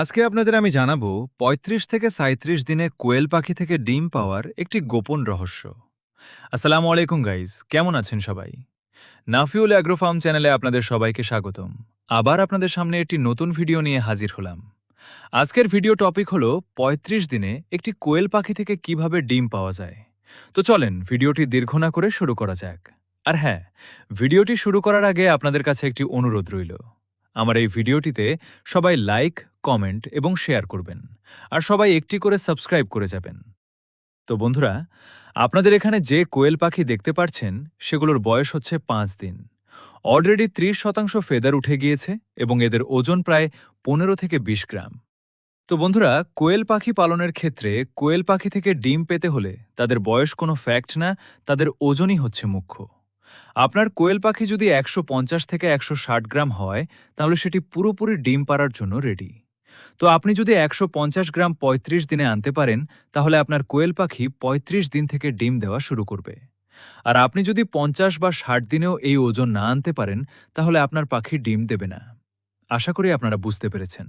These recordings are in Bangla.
আজকে আপনাদের আমি জানাবো ৩৫ থেকে ৩৭ দিনে কোয়েল পাখি থেকে ডিম পাওয়ার একটি গোপন রহস্য। আসসালামু আলাইকুম গাইস, কেমন আছেন সবাই? নাফিউল অ্যাগ্রো ফার্ম চ্যানেলে আপনাদের সবাইকে স্বাগতম। আবার আপনাদের সামনে একটি নতুন ভিডিও নিয়ে হাজির হলাম। আজকের ভিডিও টপিক হলো ৩৫ দিনে একটি কোয়েল পাখি থেকে কিভাবে ডিম পাওয়া যায়। তো চলেন ভিডিওটি দীর্ঘ না করে শুরু করা যাক। আর হ্যাঁ, ভিডিওটি শুরু করার আগে আপনাদের কাছে একটি অনুরোধ রইল। আমার এই ভিডিওটিতে সবাই লাইক, কমেন্ট এবং শেয়ার করবেন। আর সবাই একটি করে সাবস্ক্রাইব করে যাবেন। তো বন্ধুরা, আপনাদের এখানে যে কোয়েল পাখি দেখতে পাচ্ছেন সেগুলোর বয়স হচ্ছে ৫ দিন। অলরেডি ৩০% ফেদার উঠে গিয়েছে এবং এদের ওজন প্রায় ১৫ থেকে ২০ গ্রাম। তো বন্ধুরা, কোয়েল পাখি পালনের ক্ষেত্রে কোয়েল পাখি থেকে ডিম পেতে হলে তাদের বয়স কোনো ফ্যাক্ট না, তাদের ওজনই হচ্ছে মুখ্য। আপনার কোয়েল পাখি যদি ১৫০ থেকে ১৬০ গ্রাম হয়, তাহলে সেটি পুরোপুরি ডিম পাড়ার জন্য রেডি। তো আপনি যদি ১৫০ গ্রাম ৩৫ দিনে আনতে পারেন, তাহলে আপনার কোয়েল পাখি ৩৫ দিন থেকে ডিম দেওয়া শুরু করবে। আর আপনি যদি ৫০ বা ৬০ দিনেও এই ওজন না আনতে পারেন, তাহলে আপনার পাখি ডিম দেবে না। আশা করি আপনারা বুঝতে পেরেছেন।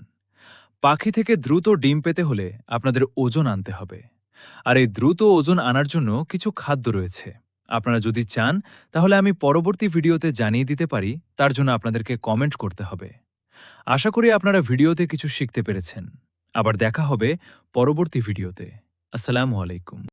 পাখি থেকে দ্রুত ডিম পেতে হলে আপনাদের ওজন আনতে হবে। আর এই দ্রুত ওজন আনার জন্য কিছু খাদ্য রয়েছে। আপনারা যদি চান, তাহলে আমি পরবর্তী ভিডিওতে জানিয়ে দিতে পারি, তার জন্য আপনাদেরকে কমেন্ট করতে হবে। আশা করি আপনারা ভিডিওতে কিছু শিখতে পেরেছেন। আবার দেখা হবে পরবর্তী ভিডিওতে। আসসালামু আলাইকুম।